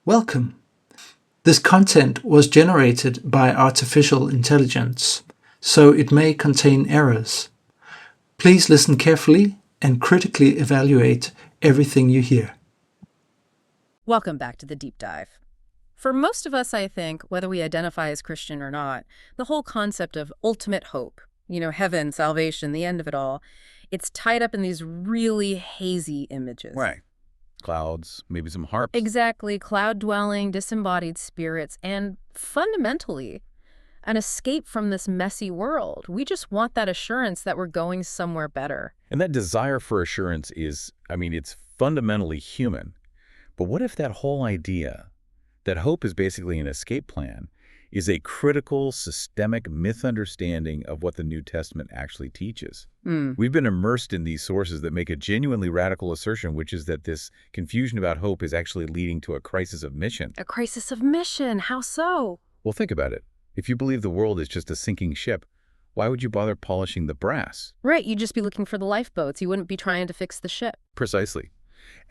Welcome. This content was generated by artificial intelligence, so it may contain errors. Please listen carefully and critically evaluate everything you hear. Welcome back to the deep dive. For most of us, I think, whether we identify as Christian or not, the whole concept of ultimate hope, heaven, salvation, the end of it all, it's tied up in these really hazy images. Right. Clouds, maybe some harps. Exactly. Cloud-dwelling, disembodied spirits, and fundamentally, an escape from this messy world. We just want that assurance that we're going somewhere better. And that desire for assurance is, it's fundamentally human. But what if that whole idea, that hope is basically an escape plan, is a critical, systemic misunderstanding of what the New Testament actually teaches? We've been immersed in these sources that make a genuinely radical assertion, which is that this confusion about hope is actually leading to a crisis of mission. A crisis of mission? How so? Well, think about it. If you believe the world is just a sinking ship, why would you bother polishing the brass? Right, you'd just be looking for the lifeboats. You wouldn't be trying to fix the ship. Precisely.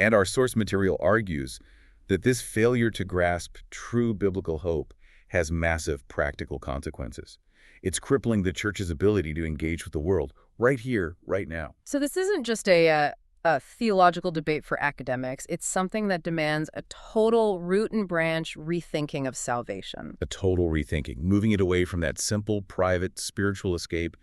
And our source material argues that this failure to grasp true biblical hope has massive practical consequences. It's crippling the church's ability to engage with the world right here, right now. So this isn't just a theological debate for academics. It's something that demands a total root and branch rethinking of salvation. A total rethinking, moving it away from that simple, private, spiritual escape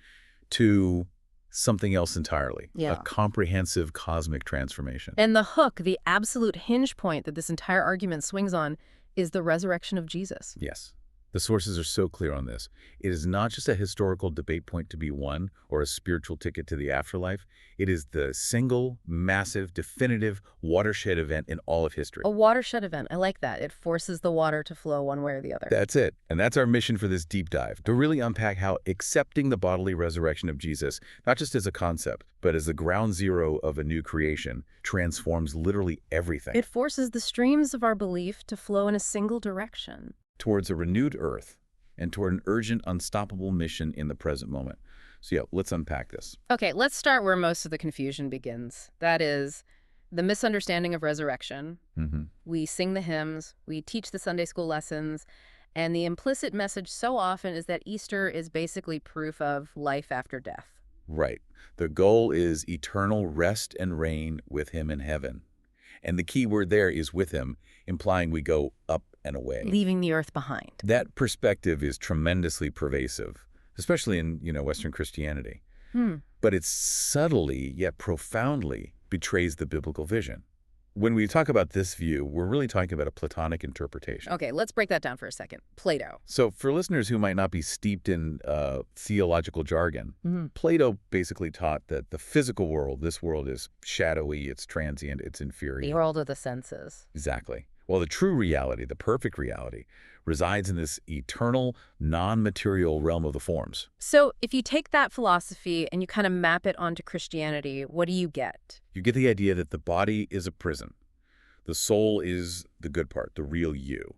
to something else entirely. Yeah. A comprehensive cosmic transformation. And the hook, the absolute hinge point that this entire argument swings on, is the resurrection of Jesus. Yes. The sources are so clear on this. It is not just a historical debate point to be won or a spiritual ticket to the afterlife. It is the single, massive, definitive watershed event in all of history. A watershed event. I like that. It forces the water to flow one way or the other. That's it. And that's our mission for this deep dive, to really unpack how accepting the bodily resurrection of Jesus, not just as a concept, but as the ground zero of a new creation, transforms literally everything. It forces the streams of our belief to flow in a single direction. Towards a renewed earth and toward an urgent, unstoppable mission in the present moment. So yeah, let's unpack this. Okay, let's start where most of the confusion begins. That is the misunderstanding of resurrection. We sing the hymns, we teach the Sunday school lessons, and the implicit message so often is that Easter is basically proof of life after death. Right. The goal is eternal rest and reign with him in heaven. And the key word there is with him, implying we go up and away. Leaving the earth behind. That perspective is tremendously pervasive, especially in, Western Christianity. But it subtly yet profoundly betrays the biblical vision. When we talk about this view, we're really talking about a Platonic interpretation. Okay, let's break that down for a second. Plato. So for listeners who might not be steeped in theological jargon, Plato basically taught that the physical world, this world, is shadowy, it's transient, it's inferior. The world of the senses. Exactly. Well, the true reality, the perfect reality, resides in this eternal, non-material realm of the forms. So if you take that philosophy and you kind of map it onto Christianity, what do you get? You get the idea that the body is a prison. The soul is the good part, the real you.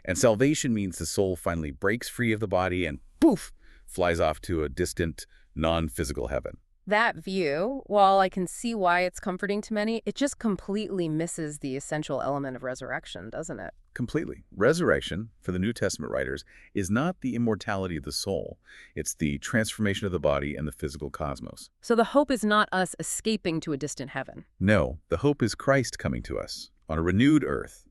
And salvation means the soul finally breaks free of the body and, poof, flies off to a distant, non-physical heaven. That view, while I can see why it's comforting to many, it just completely misses the essential element of resurrection, doesn't it? Completely. Resurrection, for the New Testament writers, is not the immortality of the soul. It's the transformation of the body and the physical cosmos. So the hope is not us escaping to a distant heaven. No, the hope is Christ coming to us on a renewed earth,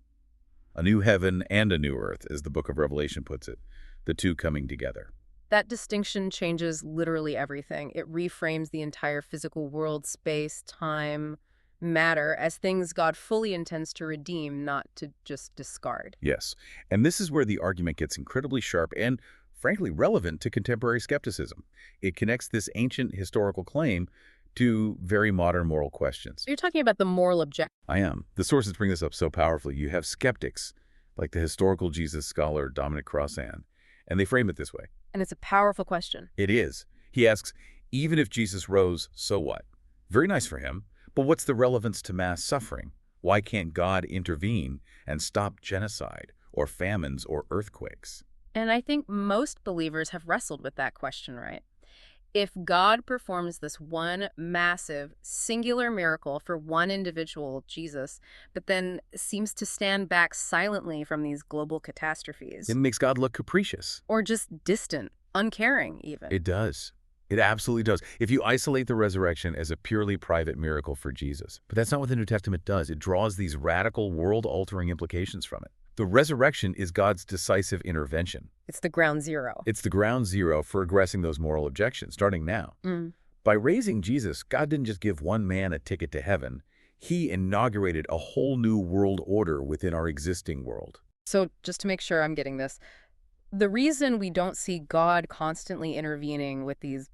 a new heaven and a new earth, as the book of Revelation puts it, the two coming together. That distinction changes literally everything. It reframes the entire physical world, space, time, matter as things God fully intends to redeem, not to just discard. Yes, and this is where the argument gets incredibly sharp and, frankly, relevant to contemporary skepticism. It connects this ancient historical claim to very modern moral questions. You're talking about the moral objective. I am. The sources bring this up so powerfully. You have skeptics, like the historical Jesus scholar Dominic Crossan, and they frame it this way. And it's a powerful question. It is. He asks, even if Jesus rose, so what? Very nice for him, but what's the relevance to mass suffering? Why can't God intervene and stop genocide or famines or earthquakes? And I think most believers have wrestled with that question, right? If God performs this one massive, singular miracle for one individual, Jesus, but then seems to stand back silently from these global catastrophes, It makes God look capricious. or just distant, uncaring even. It does. It absolutely does. If you isolate the resurrection as a purely private miracle for Jesus. But that's not what the New Testament does. It draws these radical, world-altering implications from it. The resurrection is God's decisive intervention. It's the ground zero. It's the ground zero for addressing those moral objections, starting now. By raising Jesus, God didn't just give one man a ticket to heaven. He inaugurated a whole new world order within our existing world. So just to make sure I'm getting this, the reason we don't see God constantly intervening with these,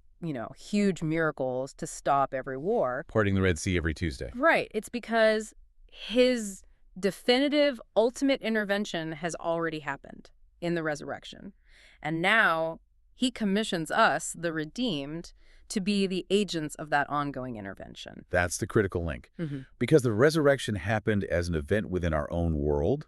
huge miracles to stop every war. Parting the Red Sea every Tuesday. Right. It's because his definitive, ultimate intervention has already happened in the resurrection. And now he commissions us, the redeemed, to be the agents of that ongoing intervention. That's the critical link. Because the resurrection happened as an event within our own world,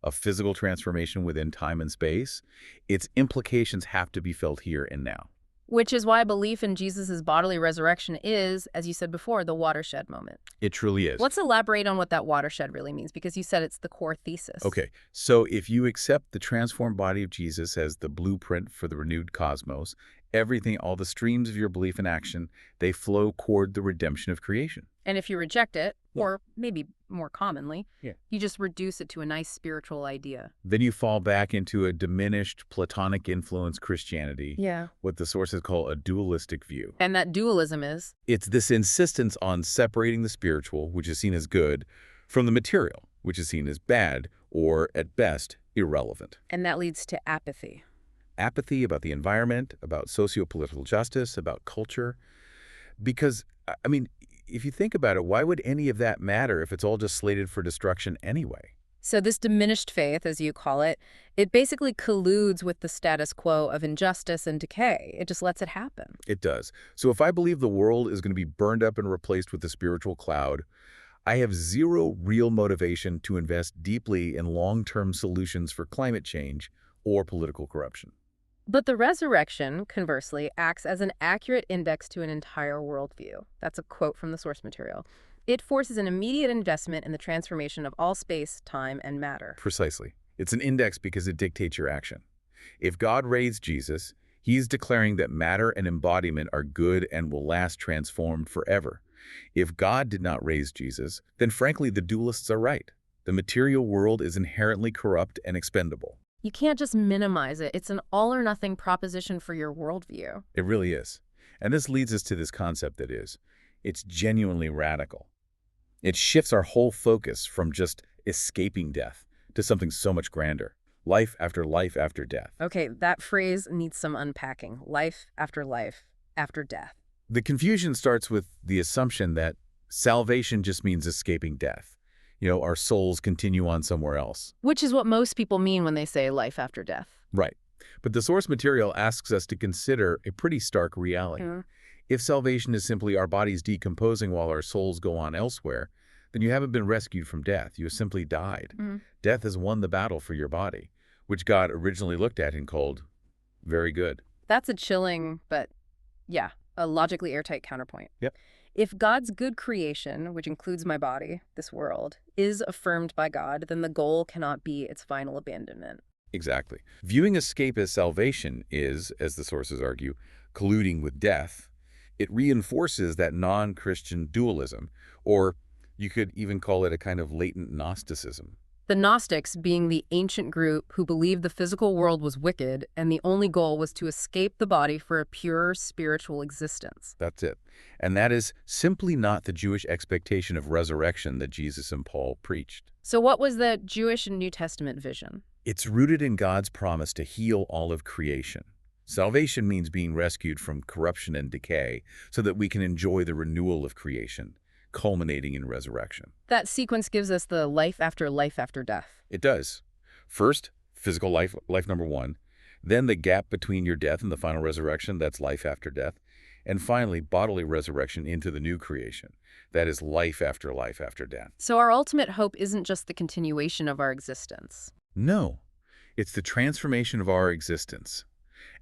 a physical transformation within time and space, its implications have to be felt here and now. Which is why belief in Jesus' bodily resurrection is, as you said before, the watershed moment. It truly is. Let's elaborate on what that watershed really means, because you said it's the core thesis. Okay, so if you accept the transformed body of Jesus as the blueprint for the renewed cosmos, everything, all the streams of your belief and action, they flow toward the redemption of creation. And if you reject it, or maybe more commonly, Yeah. you just reduce it to a nice spiritual idea. Then you fall back into a diminished Platonic influence Christianity, Yeah. what the sources call a dualistic view. And that dualism is? It's this insistence on separating the spiritual, which is seen as good, from the material, which is seen as bad, or at best, irrelevant. And that leads to apathy. Apathy about the environment, about socio-political justice, about culture. Because, I mean, if you think about it, why would any of that matter if it's all just slated for destruction anyway? So this diminished faith, as you call it, it basically colludes with the status quo of injustice and decay. It just lets it happen. It does. So if I believe the world is going to be burned up and replaced with a spiritual cloud, I have zero real motivation to invest deeply in long-term solutions for climate change or political corruption. But the resurrection, conversely, acts as an accurate index to an entire worldview. That's a quote from the source material. It forces an immediate investment in the transformation of all space, time, and matter. Precisely. It's an index because it dictates your action. If God raised Jesus, he's declaring that matter and embodiment are good and will last transformed forever. If God did not raise Jesus, then frankly the dualists are right. The material world is inherently corrupt and expendable. You can't just minimize it. It's an all-or-nothing proposition for your worldview. It really is. And this leads us to this concept that is, it's genuinely radical. It shifts our whole focus from just escaping death to something so much grander. Life after death. Okay, that phrase needs some unpacking. Life after death. The confusion starts with the assumption that salvation just means escaping death. Our souls continue on somewhere else. Which is what most people mean when they say life after death. Right. But the source material asks us to consider a pretty stark reality. If salvation is simply our bodies decomposing while our souls go on elsewhere, then you haven't been rescued from death. You have simply died. Death has won the battle for your body, which God originally looked at and called very good. That's a chilling, but yeah, a logically airtight counterpoint. Yep. If God's good creation, which includes my body, this world, is affirmed by God, then the goal cannot be its final abandonment. Exactly. Viewing escape as salvation is, as the sources argue, colluding with death. It reinforces that non-Christian dualism, or you could even call it a kind of latent Gnosticism. The Gnostics being the ancient group who believed the physical world was wicked and the only goal was to escape the body for a pure spiritual existence. That's it. And that is simply not the Jewish expectation of resurrection that Jesus and Paul preached. So what was the Jewish and New Testament vision? It's rooted in God's promise to heal all of creation. Salvation means being rescued from corruption and decay so that we can enjoy the renewal of creation, culminating in resurrection. That sequence gives us the life after death. It does. First, physical life number one. Then the gap between your death and the final resurrection, that's life after death. And finally, bodily resurrection into the new creation. That is life after death. So our ultimate hope isn't just the continuation of our existence. No, it's the transformation of our existence.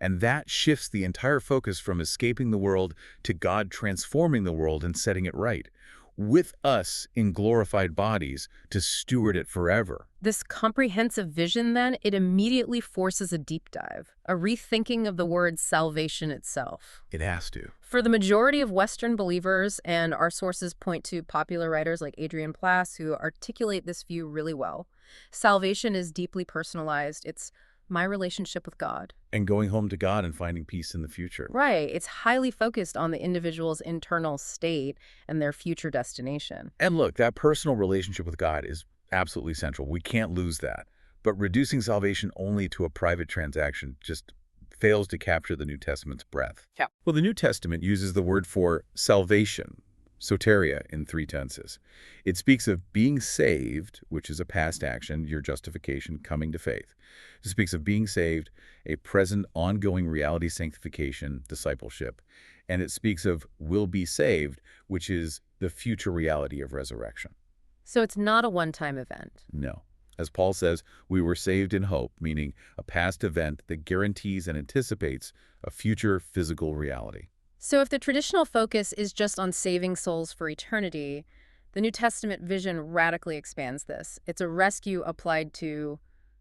And that shifts the entire focus from escaping the world to God transforming the world and setting it right, with us in glorified bodies to steward it forever. This comprehensive vision, then, it immediately forces a deep dive, a rethinking of the word salvation itself. It has to. For the majority of Western believers, and our sources point to popular writers like Adrian Plass who articulate this view really well, salvation is deeply personalized. It's my relationship with God. And going home to God and finding peace in the future. Right. It's highly focused on the individual's internal state and their future destination. And look, that personal relationship with God is absolutely central. We can't lose that. But reducing salvation only to a private transaction just fails to capture the New Testament's breadth. Yeah. Well, the New Testament uses the word for salvation, soteria, in 3 tenses. It speaks of being saved, which is a past action, your justification, coming to faith. It speaks of being saved, a present, ongoing reality, sanctification, discipleship. And it speaks of will be saved, which is the future reality of resurrection. So it's not a one-time event. No. As Paul says, we were saved in hope, meaning a past event that guarantees and anticipates a future physical reality. So if the traditional focus is just on saving souls for eternity, the New Testament vision radically expands this. It's a rescue applied to,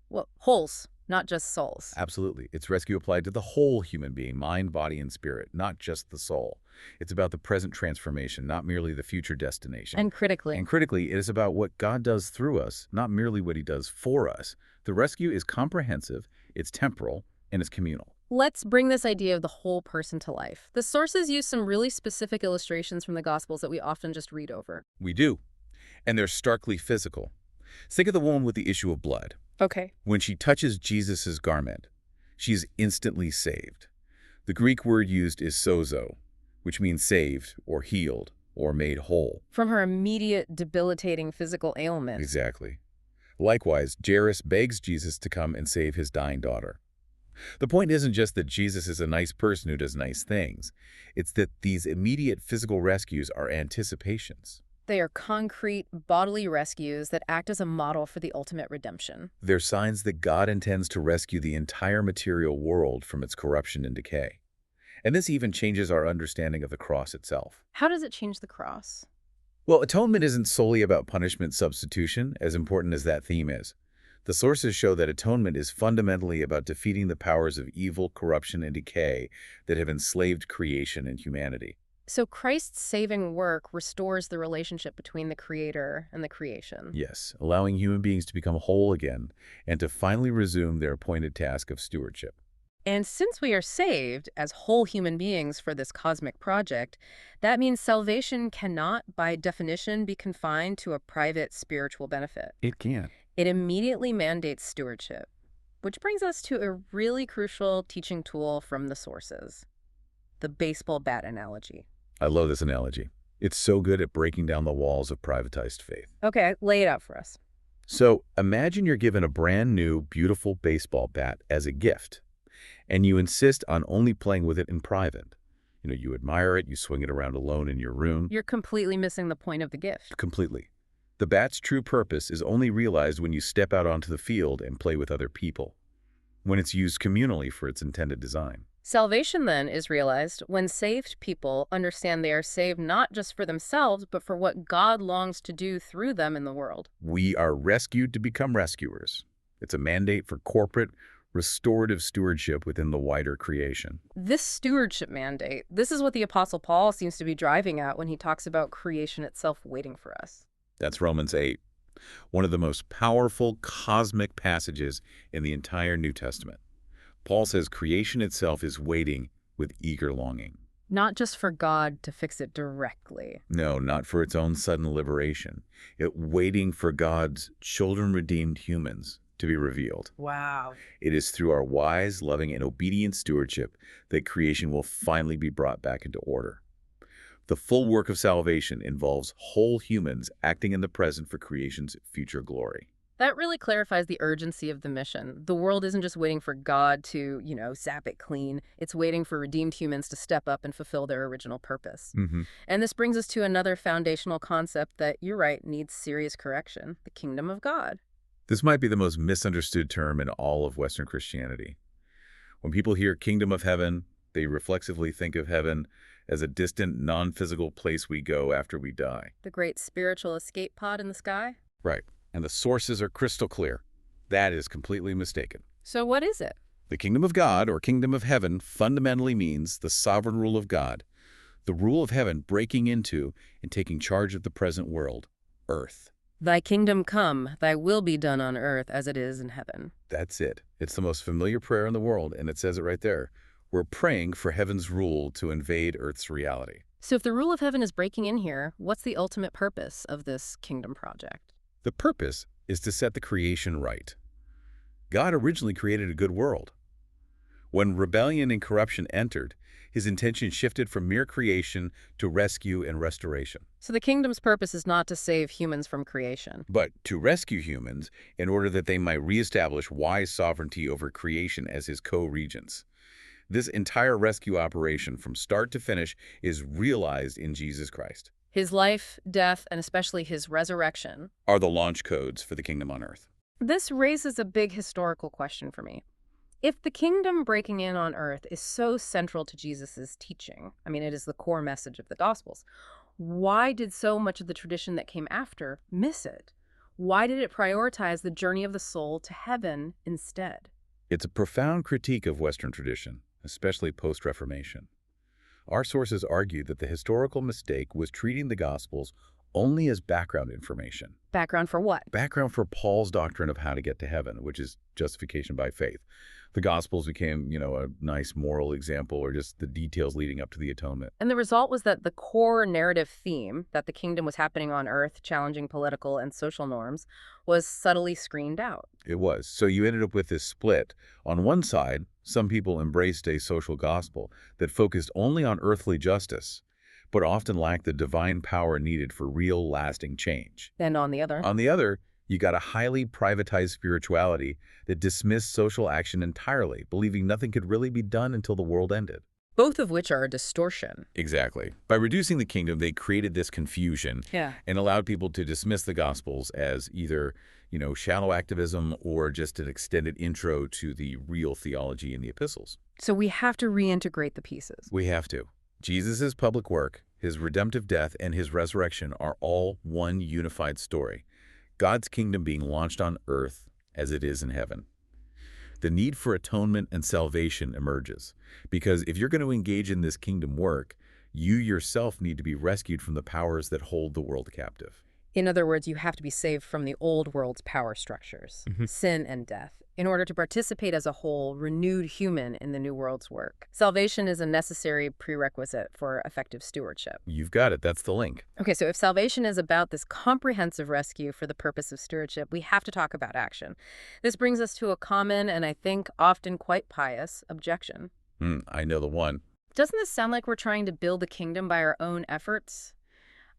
well, wholes, not just souls. Absolutely. It's rescue applied to the whole human being, mind, body, and spirit, not just the soul. It's about the present transformation, not merely the future destination. And critically, it is about what God does through us, not merely what he does for us. The rescue is comprehensive, it's temporal, and it's communal. let's bring this idea of the whole person to life. The sources use some really specific illustrations from the Gospels that we often just read over. We do. And they're starkly physical. Think of the woman with the issue of blood. Okay. When she touches Jesus' garment, she's instantly saved. The Greek word used is sozo, which means saved or healed or made whole. From her immediate debilitating physical ailment. Exactly. Likewise, Jairus begs Jesus to come and save his dying daughter. The point isn't just that Jesus is a nice person who does nice things. It's that these immediate physical rescues are anticipations. They are concrete, bodily rescues that act as a model for the ultimate redemption. They're signs that God intends to rescue the entire material world from its corruption and decay. And this even changes our understanding of the cross itself. How does it change the cross? Well, atonement isn't solely about punishment substitution, as important as that theme is. The sources show that atonement is fundamentally about defeating the powers of evil, corruption, and decay that have enslaved creation and humanity. So Christ's saving work restores the relationship between the Creator and the creation. Yes, allowing human beings to become whole again and to finally resume their appointed task of stewardship. And since we are saved as whole human beings for this cosmic project, that means salvation cannot, by definition, be confined to a private spiritual benefit. It can. It immediately mandates stewardship, which brings us to a really crucial teaching tool from the sources, the baseball bat analogy. I love this analogy. It's so good at breaking down the walls of privatized faith. Okay, lay it out for us. So imagine you're given a brand new, beautiful baseball bat as a gift, and you insist on only playing with it in private. You admire it, you swing it around alone in your room. You're completely missing the point of the gift. Completely. The bat's true purpose is only realized when you step out onto the field and play with other people, when it's used communally for its intended design. Salvation, then, is realized when saved people understand they are saved not just for themselves, but for what God longs to do through them in the world. We are rescued to become rescuers. It's a mandate for corporate, restorative stewardship within the wider creation. This stewardship mandate, this is what the Apostle Paul seems to be driving at when he talks about creation itself waiting for us. That's Romans 8, one of the most powerful cosmic passages in the entire New Testament. Paul says creation itself is waiting with eager longing. Not just for God to fix it directly. No, not for its own sudden liberation. It's waiting for God's children-redeemed humans to be revealed. Wow. It is through our wise, loving, and obedient stewardship that creation will finally be brought back into order. The full work of salvation involves whole humans acting in the present for creation's future glory. That really clarifies the urgency of the mission. The world isn't just waiting for God to, zap it clean. It's waiting for redeemed humans to step up and fulfill their original purpose. And this brings us to another foundational concept that, you're right, needs serious correction: the kingdom of God. This might be the most misunderstood term in all of Western Christianity. When people hear kingdom of heaven, they reflexively think of heaven as a distant, non-physical place we go after we die. The great spiritual escape pod in the sky? Right. And the sources are crystal clear. That is completely mistaken. So what is it? The kingdom of God, or kingdom of heaven, fundamentally means the sovereign rule of God, the rule of heaven breaking into and taking charge of the present world, earth. Thy kingdom come, thy will be done on earth as it is in heaven. That's it. It's the most familiar prayer in the world, and it says it right there. We're praying for heaven's rule to invade earth's reality. So if the rule of heaven is breaking in here, what's the ultimate purpose of this kingdom project? The purpose is to set the creation right. God originally created a good world. When rebellion and corruption entered, his intention shifted from mere creation to rescue and restoration. So the kingdom's purpose is not to save humans from creation, But to rescue humans in order that they might reestablish wise sovereignty over creation as his co-regents. This entire rescue operation from start to finish is realized in Jesus Christ. his life, death, and especially his resurrection. Are the launch codes for the kingdom on earth. This raises a big historical question for me. If the kingdom breaking in on earth is so central to Jesus's teaching, I mean, it is the core message of the Gospels, why did so much of the tradition that came after miss it? Why did it prioritize the journey of the soul to heaven instead? It's a profound critique of Western tradition, especially post-Reformation. Our sources argue that the historical mistake was treating the Gospels only as background information. Background for what? Background for Paul's doctrine of how to get to heaven, which is justification by faith. The Gospels became, a nice moral example or just the details leading up to the atonement. And the result was that the core narrative theme, that the kingdom was happening on earth, challenging political and social norms, was subtly screened out. It was. So you ended up with this split. On one side, some people embraced a social gospel that focused only on earthly justice, but often lacked the divine power needed for real, lasting change. And on the other, On the other, you got a highly privatized spirituality that dismissed social action entirely, believing nothing could really be done until the world ended. both of which are a distortion. Exactly. By reducing the kingdom, they created this confusion Yeah. and allowed people to dismiss the Gospels as either, shallow activism or just an extended intro to the real theology in the epistles. So we have to reintegrate the pieces. We have to. Jesus' public work, his redemptive death, and his resurrection are all one unified story. God's kingdom being launched on earth as it is in heaven. The need for atonement and salvation emerges, because if you're going to engage in this kingdom work, you yourself need to be rescued from the powers that hold the world captive. In other words, you have to be saved from the old world's power structures, sin and death, in order to participate as a whole, renewed human in the new world's work. Salvation is a necessary prerequisite for effective stewardship. You've got it. That's the link. Okay, so if salvation is about this comprehensive rescue for the purpose of stewardship, we have to talk about action. This brings us to a common and I think often quite pious objection. I know the one. Doesn't this sound like we're trying to build the kingdom by our own efforts?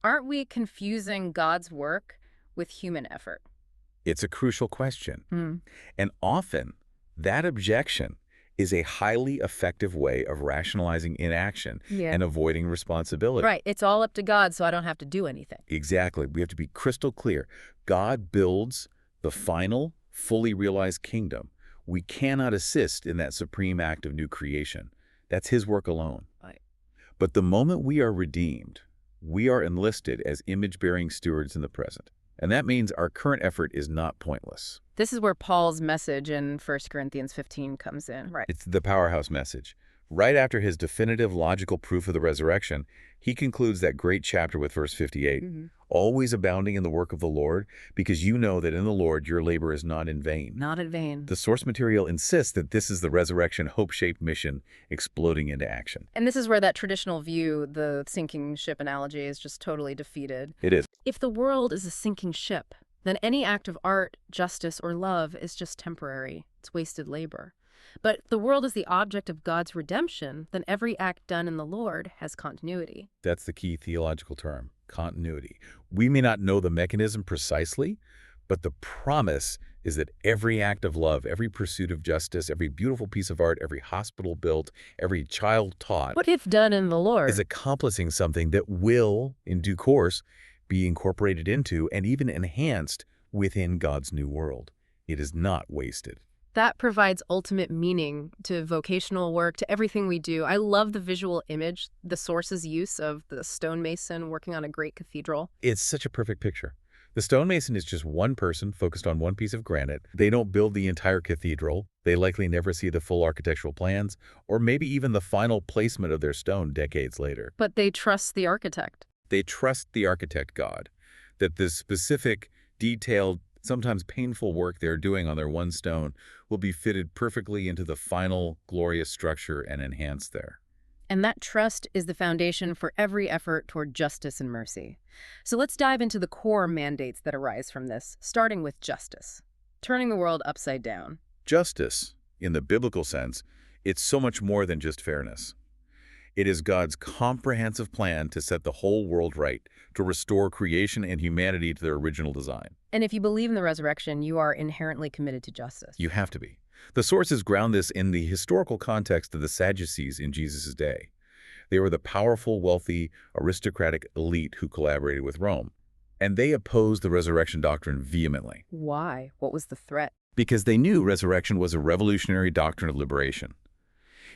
Aren't we confusing God's work with human effort? It's a crucial question. And often, that objection is a highly effective way of rationalizing inaction and avoiding responsibility. Right. It's all up to God, so I don't have to do anything. Exactly. We have to be crystal clear. God builds the final, fully realized kingdom. We cannot assist in that supreme act of new creation. That's his work alone. Right. But the moment we are redeemed, we are enlisted as image-bearing stewards in the present. And that means our current effort is not pointless. This is where Paul's message in 1 Corinthians 15 comes in, right? It's the powerhouse message. Right after his definitive logical proof of the resurrection, he concludes that great chapter with verse 58, always abounding in the work of the Lord, because you know that in the Lord your labor is not in vain. Not in vain. The source material insists that this is the resurrection hope-shaped mission exploding into action. And this is where that traditional view, the sinking ship analogy, is just totally defeated. It is. If the world is a sinking ship, then any act of art, justice, or love is just temporary. It's wasted labor. But if the world is the object of God's redemption, then every act done in the Lord has continuity. That's the key theological term, continuity. We may not know the mechanism precisely, but the promise is that every act of love, every pursuit of justice, every beautiful piece of art, every hospital built, every child taught, What if done in the Lord? is accomplishing something that will, in due course, be incorporated into and even enhanced within God's new world. It is not wasted. That provides ultimate meaning to vocational work, to everything we do. I love the visual image, the source's use of the stonemason working on a great cathedral. It's such a perfect picture. The stonemason is just one person focused on one piece of granite. They don't build the entire cathedral. They likely never see the full architectural plans, or maybe even the final placement of their stone decades later. But they trust the architect. They trust the architect God, that the specific, detailed, sometimes painful work they're doing on their one stone will be fitted perfectly into the final glorious structure and enhanced there. And that trust is the foundation for every effort toward justice and mercy. So let's dive into the core mandates that arise from this, starting with justice, turning the world upside down. Justice, in the biblical sense, it's so much more than just fairness. It is God's comprehensive plan to set the whole world right, to restore creation and humanity to their original design. And if you believe in the resurrection, you are inherently committed to justice. You have to be. The sources ground this in the historical context of the Sadducees in Jesus' day. They were the powerful, wealthy, aristocratic elite who collaborated with Rome. And they opposed the resurrection doctrine vehemently. Why? What was the threat? Because they knew resurrection was a revolutionary doctrine of liberation.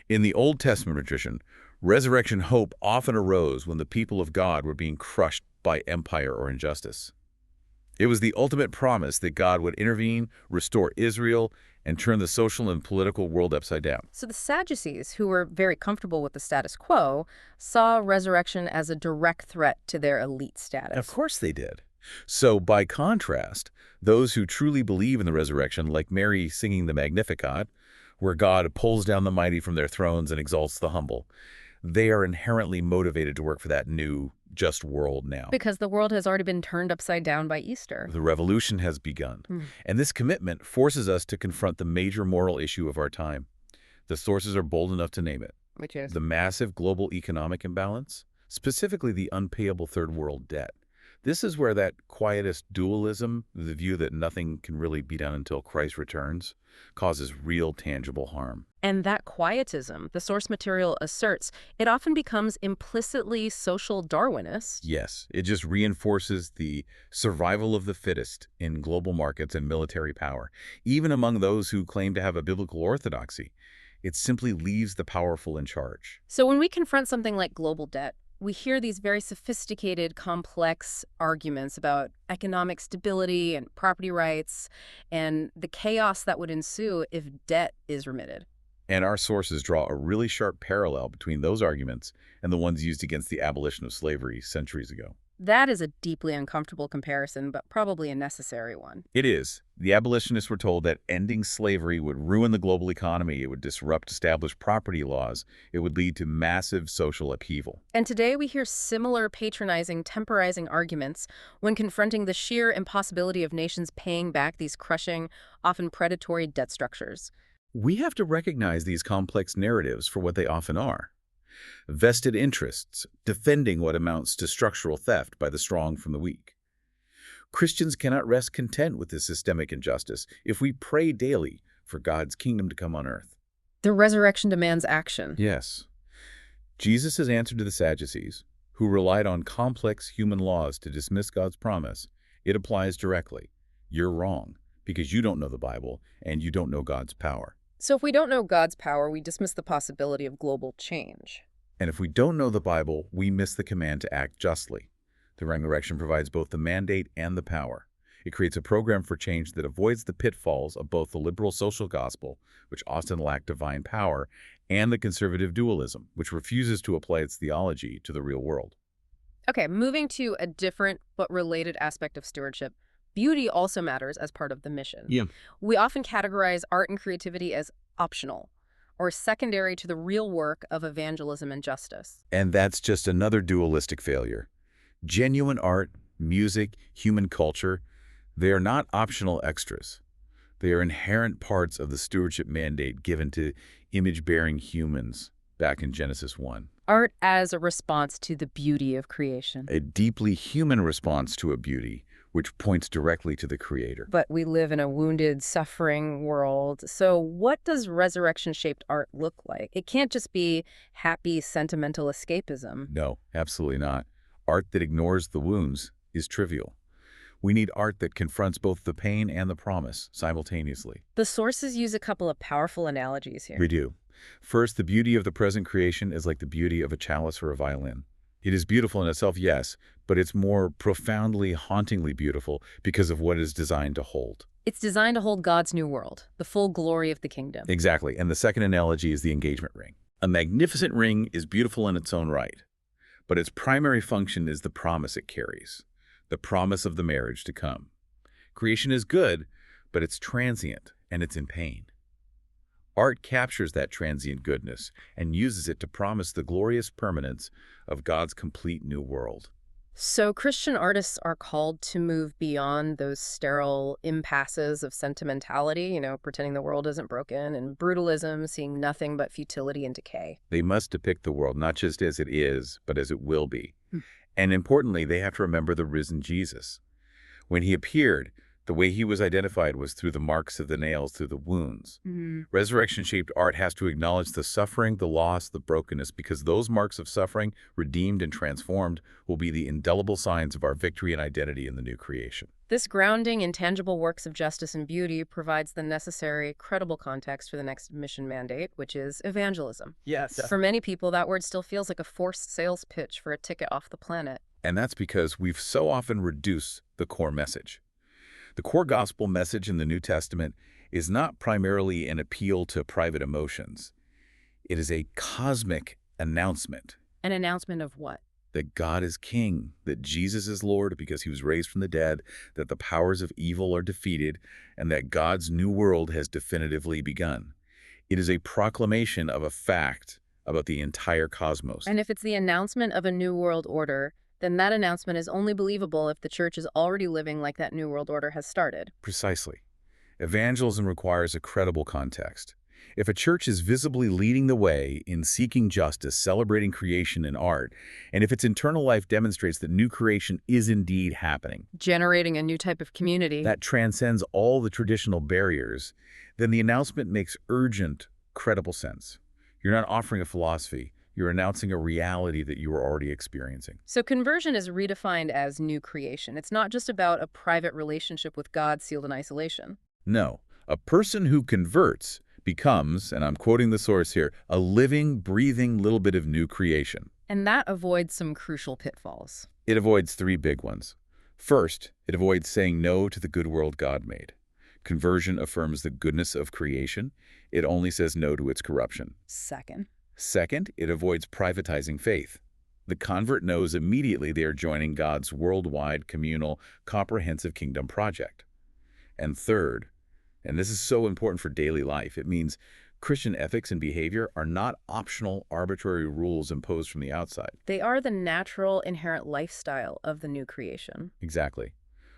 In the Old Testament tradition, resurrection hope often arose when the people of God were being crushed by empire or injustice. It was the ultimate promise that God would intervene, restore Israel, and turn the social and political world upside down. So the Sadducees, who were very comfortable with the status quo, saw resurrection as a direct threat to their elite status. Of course they did. So, by contrast, those who truly believe in the resurrection, like Mary singing the Magnificat, where God pulls down the mighty from their thrones and exalts the humble, they are inherently motivated to work for that new, just world now. Because the world has already been turned upside down by Easter. The revolution has begun. And this commitment forces us to confront the major moral issue of our time. The sources are bold enough to name it. Which is? The massive global economic imbalance, specifically the unpayable third world debt. This is where that quietist dualism, the view that nothing can really be done until Christ returns, causes real tangible harm. And that quietism, the source material asserts, it often becomes implicitly social Darwinist. Yes, it just reinforces the survival of the fittest in global markets and military power, even among those who claim to have a biblical orthodoxy. It simply leaves the powerful in charge. So when we confront something like global debt, we hear these very sophisticated, complex arguments about economic stability and property rights and the chaos that would ensue if debt is remitted. And our sources draw a really sharp parallel between those arguments and the ones used against the abolition of slavery centuries ago. That is a deeply uncomfortable comparison, but probably a necessary one. It is. The abolitionists were told that ending slavery would ruin the global economy, it would disrupt established property laws, it would lead to massive social upheaval. And today we hear similar patronizing, temporizing arguments when confronting the sheer impossibility of nations paying back these crushing, often predatory debt structures. We have to recognize these complex narratives for what they often are. Vested interests, defending what amounts to structural theft by the strong from the weak. Christians cannot rest content with this systemic injustice if we pray daily for God's kingdom to come on earth. The resurrection demands action. Yes. Jesus' answer to the Sadducees, who relied on complex human laws to dismiss God's promise, it applies directly. You're wrong, because you don't know the Bible and you don't know God's power. So if we don't know God's power, we dismiss the possibility of global change. And if we don't know the Bible, we miss the command to act justly. The resurrection provides both the mandate and the power. It creates a program for change that avoids the pitfalls of both the liberal social gospel, which often lack divine power, and the conservative dualism, which refuses to apply its theology to the real world. Okay, moving to a different but related aspect of stewardship. Beauty also matters as part of the mission. Yeah. We often categorize art and creativity as optional or secondary to the real work of evangelism and justice. And that's just another dualistic failure. Genuine art, music, human culture, they are not optional extras. They are inherent parts of the stewardship mandate given to image-bearing humans back in Genesis 1. Art as a response to the beauty of creation. A deeply human response to a beauty, which points directly to the Creator. But we live in a wounded, suffering world. So what does resurrection-shaped art look like? It can't just be happy, sentimental escapism. No, absolutely not. Art that ignores the wounds is trivial. We need art that confronts both the pain and the promise simultaneously. The sources use a couple of powerful analogies here. We do. First, the beauty of the present creation is like the beauty of a chalice or a violin. It is beautiful in itself, yes, but it's more profoundly, hauntingly beautiful because of what it is designed to hold. It's designed to hold God's new world, the full glory of the kingdom. Exactly. And the second analogy is the engagement ring. A magnificent ring is beautiful in its own right, but its primary function is the promise it carries, the promise of the marriage to come. Creation is good, but it's transient and it's in pain. Art captures that transient goodness and uses it to promise the glorious permanence of God's complete new world. So Christian artists are called to move beyond those sterile impasses of sentimentality, pretending the world isn't broken, and brutalism, seeing nothing but futility and decay. They must depict the world not just as it is, but as it will be. And importantly, they have to remember the risen Jesus. When he appeared, the way he was identified was through the marks of the nails, through the wounds. Resurrection-shaped art has to acknowledge the suffering, the loss, the brokenness, because those marks of suffering, redeemed and transformed, will be the indelible signs of our victory and identity in the new creation. This grounding in tangible works of justice and beauty provides the necessary, credible context for the next mission mandate, which is evangelism. Yes. For many people, that word still feels like a forced sales pitch for a ticket off the planet. And that's because we've so often reduced the core message. The core gospel message in the New Testament is not primarily an appeal to private emotions. It is a cosmic announcement. An announcement of what? That God is king, that Jesus is Lord because he was raised from the dead, that the powers of evil are defeated, and that God's new world has definitively begun. It is a proclamation of a fact about the entire cosmos. And if it's the announcement of a new world order, then that announcement is only believable if the church is already living like that new world order has started. Precisely. Evangelism requires a credible context. If a church is visibly leading the way in seeking justice, celebrating creation and art, and if its internal life demonstrates that new creation is indeed happening, generating a new type of community that transcends all the traditional barriers, then the announcement makes urgent, credible sense. You're not offering a philosophy. You're announcing a reality that you are already experiencing. So conversion is redefined as new creation. It's not just about a private relationship with God sealed in isolation. No. A person who converts becomes, and I'm quoting the source here, a living, breathing little bit of new creation. And that avoids some crucial pitfalls. It avoids three big ones. First, it avoids saying no to the good world God made. Conversion affirms the goodness of creation. It only says no to its corruption. Second, it avoids privatizing faith. The convert knows immediately they are joining God's worldwide, communal, comprehensive kingdom project. And third, and this is so important for daily life, it means Christian ethics and behavior are not optional, arbitrary rules imposed from the outside. They are the natural, inherent lifestyle of the new creation. Exactly.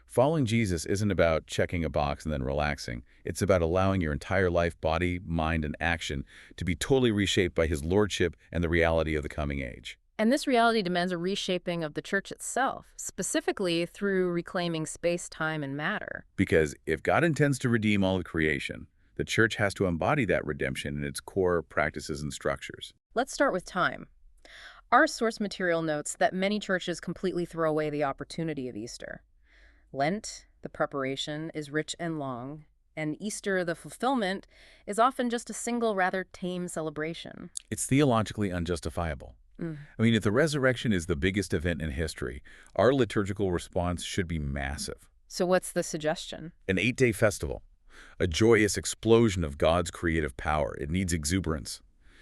Following Jesus isn't about checking a box and then relaxing. It's about allowing your entire life, body, mind, and action to be totally reshaped by his lordship and the reality of the coming age. And this reality demands a reshaping of the church itself, specifically through reclaiming space, time, and matter. Because if God intends to redeem all of creation, the church has to embody that redemption in its core practices and structures. Let's start with time. Our source material notes that many churches completely throw away the opportunity of Easter. Lent, the preparation, is rich and long, and Easter, the fulfillment, is often just a single, rather tame celebration. It's theologically unjustifiable. I mean, if the resurrection is the biggest event in history, our liturgical response should be massive. So what's the suggestion? An 8-day festival, a joyous explosion of God's creative power. It needs exuberance.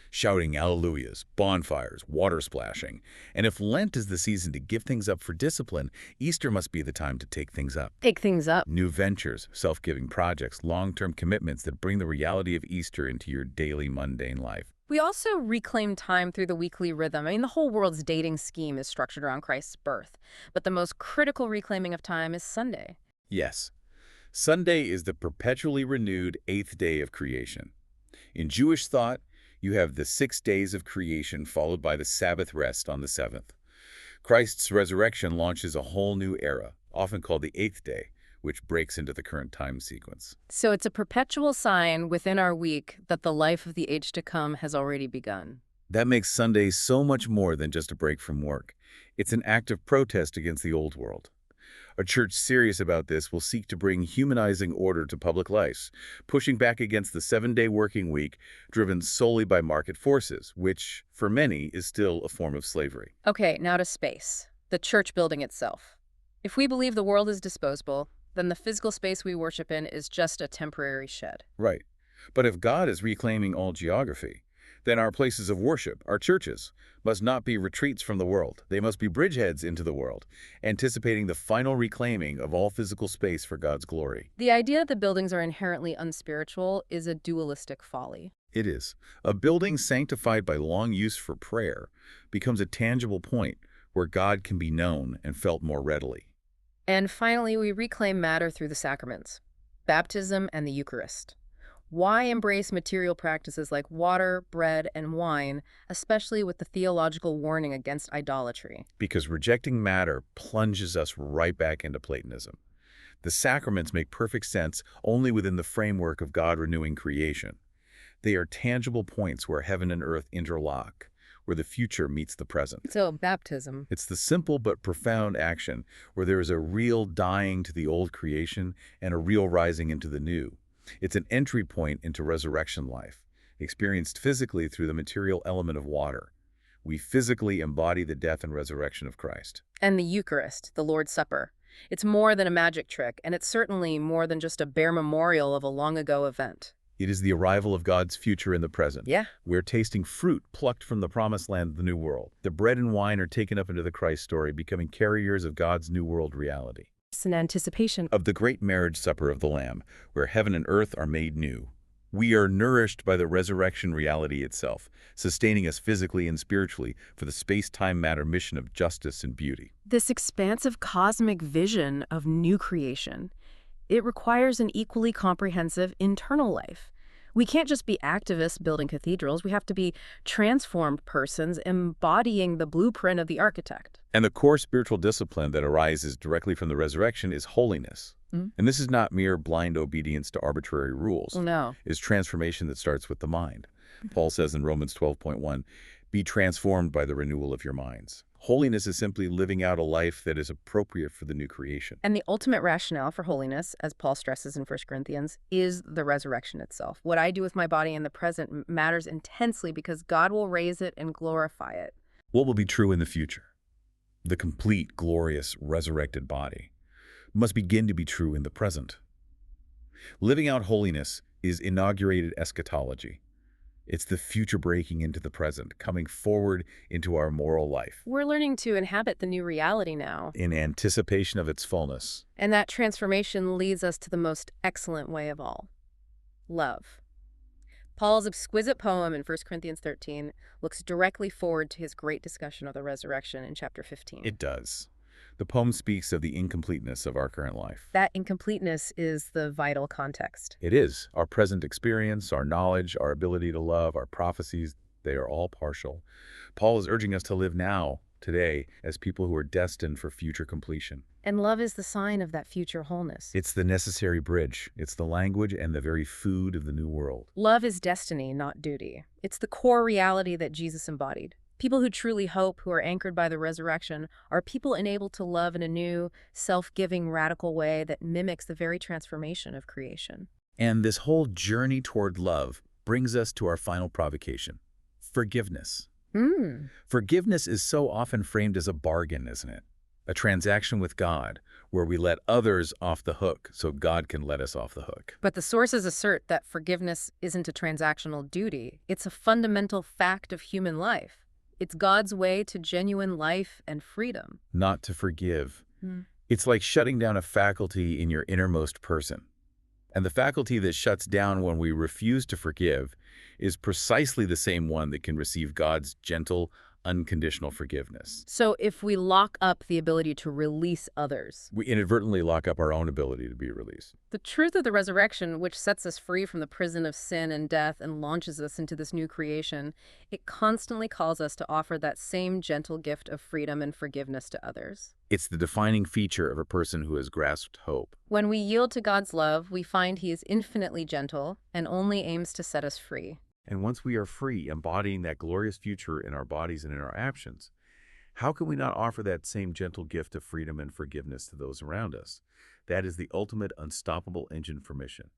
Shouting alleluias, bonfires, water splashing. And if Lent is the season to give things up for discipline, Easter must be the time to take things up. Take things up. New ventures, self-giving projects, long-term commitments that bring the reality of Easter into your daily mundane life. We also reclaim time through the weekly rhythm. I mean, the whole world's dating scheme is structured around Christ's birth. But the most critical reclaiming of time is Sunday. Yes. Sunday is the perpetually renewed 8th day of creation. In Jewish thought, you have the 6 days of creation followed by the Sabbath rest on the 7th. Christ's resurrection launches a whole new era, often called the 8th day, which breaks into the current time sequence. So it's a perpetual sign within our week that the life of the age to come has already begun. That makes Sunday so much more than just a break from work. It's an act of protest against the old world. A church serious about this will seek to bring humanizing order to public life, pushing back against the 7-day working week driven solely by market forces, which, for many, is still a form of slavery. Okay, now to space. The church building itself. If we believe the world is disposable, then the physical space we worship in is just a temporary shed. Right. But if God is reclaiming all geography, then our places of worship, our churches, must not be retreats from the world. They must be bridgeheads into the world, anticipating the final reclaiming of all physical space for God's glory. The idea that the buildings are inherently unspiritual is a dualistic folly. It is. A building sanctified by long use for prayer becomes a tangible point where God can be known and felt more readily. And finally, we reclaim matter through the sacraments, baptism and the Eucharist. Why embrace material practices like water, bread, and wine, especially with the theological warning against idolatry? Because rejecting matter plunges us right back into Platonism. The sacraments make perfect sense only within the framework of God renewing creation. They are tangible points where heaven and earth interlock, where the future meets the present. So, baptism. It's the simple but profound action where there is a real dying to the old creation and a real rising into the new. It's an entry point into resurrection life, experienced physically through the material element of water. We physically embody the death and resurrection of Christ. And the Eucharist, the Lord's Supper. It's more than a magic trick, and it's certainly more than just a bare memorial of a long-ago event. It is the arrival of God's future in the present. Yeah. We're tasting fruit plucked from the promised land of the new world. The bread and wine are taken up into the Christ story, becoming carriers of God's new world reality. It's an anticipation Of the great marriage supper of the Lamb, where heaven and earth are made new. We are nourished by the resurrection reality itself, sustaining us physically and spiritually for the space-time-matter mission of justice and beauty. This expansive cosmic vision of new creation. It requires an equally comprehensive internal life. We can't just be activists building cathedrals. We have to be transformed persons embodying the blueprint of the architect. And the core spiritual discipline that arises directly from the resurrection is holiness. And this is not mere blind obedience to arbitrary rules. No. It's transformation that starts with the mind. Paul says in Romans 12:1, "Be transformed by the renewal of your minds." Holiness is simply living out a life that is appropriate for the new creation. And the ultimate rationale for holiness, as Paul stresses in 1 Corinthians, is the resurrection itself. What I do with my body in the present matters intensely because God will raise it and glorify it. What will be true in the future? The complete, glorious, resurrected body must begin to be true in the present. Living out holiness is inaugurated eschatology. It's the future breaking into the present, coming forward into our moral life. We're learning to inhabit the new reality now. In anticipation of its fullness. And that transformation leads us to the most excellent way of all, love. Paul's exquisite poem in 1 Corinthians 13 looks directly forward to his great discussion of the resurrection in chapter 15. It does. The poem speaks of the incompleteness of our current life. That incompleteness is the vital context. It is. Our present experience, our knowledge, our ability to love, our prophecies, they are all partial. Paul is urging us to live now, today, as people who are destined for future completion. And love is the sign of that future wholeness. It's the necessary bridge. It's the language and the very food of the new world. Love is destiny, not duty. It's the core reality that Jesus embodied. People who truly hope, who are anchored by the resurrection, are people enabled to love in a new, self-giving, radical way that mimics the very transformation of creation. And this whole journey toward love brings us to our final provocation, forgiveness. Forgiveness is so often framed as a bargain, isn't it? A transaction with God, where we let others off the hook so God can let us off the hook. But the sources assert that forgiveness isn't a transactional duty. It's a fundamental fact of human life. It's God's way to genuine life and freedom. Not to forgive. It's like shutting down a faculty in your innermost person. And the faculty that shuts down when we refuse to forgive is precisely the same one that can receive God's gentle, unconditional forgiveness. So if we lock up the ability to release others, we inadvertently lock up our own ability to be released. The truth of the resurrection, which sets us free from the prison of sin and death and launches us into this new creation, it constantly calls us to offer that same gentle gift of freedom and forgiveness to others. It's the defining feature of a person who has grasped hope. When we yield to God's love, we find He is infinitely gentle and only aims to set us free. And once we are free, embodying that glorious future in our bodies and in our actions, how can we not offer that same gentle gift of freedom and forgiveness to those around us? That is the ultimate unstoppable engine for mission.